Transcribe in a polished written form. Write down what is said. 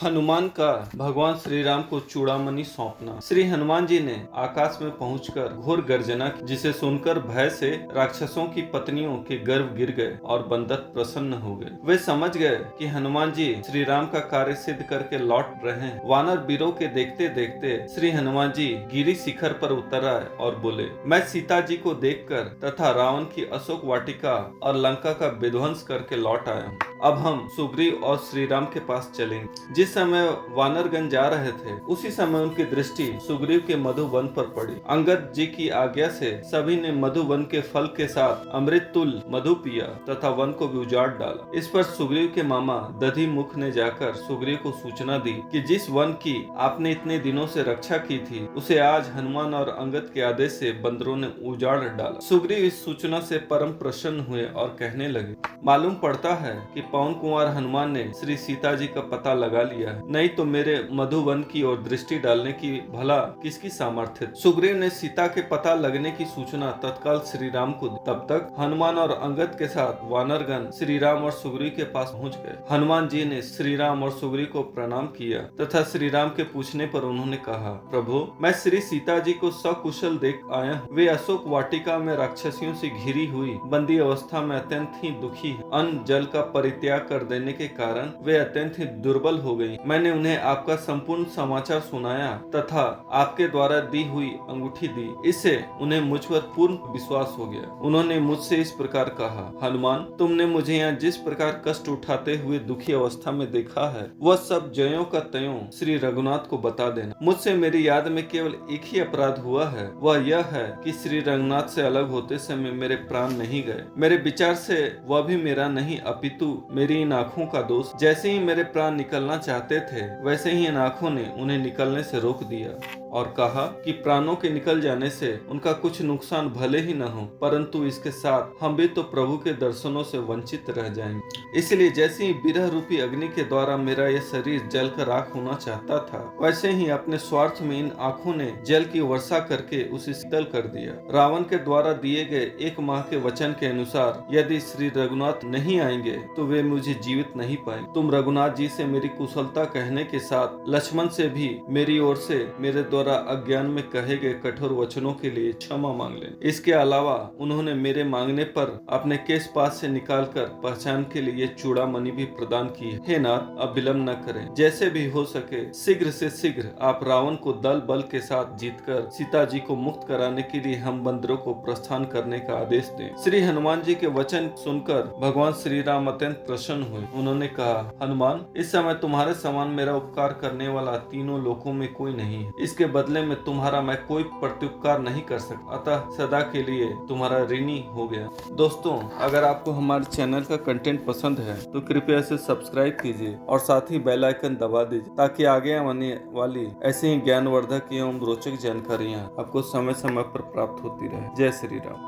हनुमान का भगवान श्री राम को चूड़ामणि सौंपना। श्री हनुमान जी ने आकाश में पहुंचकर घोर गर्जना की, जिसे सुनकर भय से राक्षसों की पत्नियों के गर्भ गिर गए और बंदर प्रसन्न हो गए। वे समझ गए कि हनुमान जी श्री राम का कार्य सिद्ध करके लौट रहे हैं। वानर वीरों के देखते देखते श्री हनुमान जी गिरी शिखर पर उतर आए और बोले, मैं सीता जी को देखकर तथा रावण की अशोक वाटिका और लंका का विध्वंस करके लौट आया हूँ। अब हम सुग्रीव और श्री राम के पास चलेंगे। जिस समय वानरगण जा रहे थे, उसी समय उनकी दृष्टि सुग्रीव के मधुवन पर पड़ी। अंगद जी की आज्ञा से सभी ने मधुवन के फल के साथ अमृत तुल्य मधु पिया तथा वन को भी उजाड़ डाला। इस पर सुग्रीव के मामा दधि मुख ने जाकर सुग्रीव को सूचना दी कि जिस वन की आपने इतने दिनों से रक्षा की थी, उसे आज हनुमान और अंगद के आदेश से बंदरों ने उजाड़ डाला। सुग्रीव इस सूचना से परम प्रसन्न हुए और कहने लगे, मालूम पड़ता है कि पवन कुमार हनुमान ने श्री सीता जी का पता लगा लिया है, नहीं तो मेरे मधुवन की ओर दृष्टि डालने की भला किसकी सामर्थ्य। सुग्रीव ने सीता के पता लगने की सूचना तत्काल श्री राम को दी। तब तक हनुमान और अंगद के साथ वानरगण श्री राम और सुग्रीव के पास पहुंच गए। हनुमान जी ने श्री राम और सुग्रीव को प्रणाम किया तथा श्री राम के पूछने पर उन्होंने कहा, प्रभु, मैं श्री सीता जी को सकुशल देख आया हूँ। वे अशोक वाटिका में राक्षसियों से घिरी हुई बंदी अवस्था में अत्यंत ही दुखी है। अन्न जल का परित्याग कर देने के कारण वे अत्यंत ही दुर्बल हो गई। मैंने उन्हें आपका संपूर्ण समाचार सुनाया तथा आपके द्वारा दी हुई अंगूठी दी। इससे उन्हें मुझ पर पूर्ण विश्वास हो गया। उन्होंने मुझसे इस प्रकार कहा, हनुमान, तुमने मुझे यहाँ जिस प्रकार कष्ट उठाते हुए दुखी अवस्था में देखा है, वह सब ज्यों का त्यों श्री रघुनाथ को बता देना। मुझसे मेरी याद में केवल एक ही अपराध हुआ है, वह यह है कि श्री रघुनाथ से अलग होते समय मेरे प्राण नहीं गए। मेरे विचार से वह भी मेरा नहीं अपितु मेरी इन आँखों का दोष। जैसे ही मेरे प्राण निकलना चाहते थे, वैसे ही इन आँखों ने उन्हें निकलने से रोक दिया और कहा कि प्राणों के निकल जाने से उनका कुछ नुकसान भले ही न हो, परंतु इसके साथ हम भी तो प्रभु के दर्शनों से वंचित रह जाएंगे। इसलिए जैसे ही विरह रूपी अग्नि के द्वारा मेरा यह शरीर जल कर राख होना चाहता था, वैसे ही अपने स्वार्थ में इन आँखों ने जल की वर्षा करके उसे शीतल कर दिया। रावण के द्वारा दिए गए 1 माह के वचन के अनुसार यदि श्री रघुनाथ नहीं आएंगे तो वे मुझे जीवित नहीं पाएंगे। तुम रघुनाथ जी से मेरी कुशलता कहने के साथ लक्ष्मण से भी मेरी ओर से मेरे द्वारा अज्ञान में कहे गए कठोर वचनों के लिए क्षमा मांग लें। इसके अलावा उन्होंने मेरे मांगने पर अपने केश पास से निकालकर पहचान के लिए चूड़ामणि भी प्रदान की है। हे नाथ, अब विलंब न करें। जैसे भी हो सके शीघ्र से शीघ्र आप रावण को दल बल के साथ जीतकर सीता जी को मुक्त कराने के लिए हम बंदरों को प्रस्थान करने का आदेश दें। श्री हनुमान जी के वचन सुनकर भगवान श्री राम अत्यंत प्रसन्न हुए। उन्होंने कहा, हनुमान, इस समय तुम्हारे समान मेरा उपकार करने वाला तीनों लोकों में कोई नहीं है। इसके बदले में तुम्हारा मैं कोई प्रत्युपकार नहीं कर सकता, अतः सदा के लिए तुम्हारा ऋणी हो गया। दोस्तों, अगर आपको हमारे चैनल का कंटेंट पसंद है तो कृपया इसे सब्सक्राइब कीजिए और साथ ही बेल आइकन दबा दीजिए, ताकि आगे आने वाली ऐसी ही ज्ञानवर्धक एवं रोचक जानकारियाँ आपको समय समय पर प्राप्त होती रहे। जय श्री राम।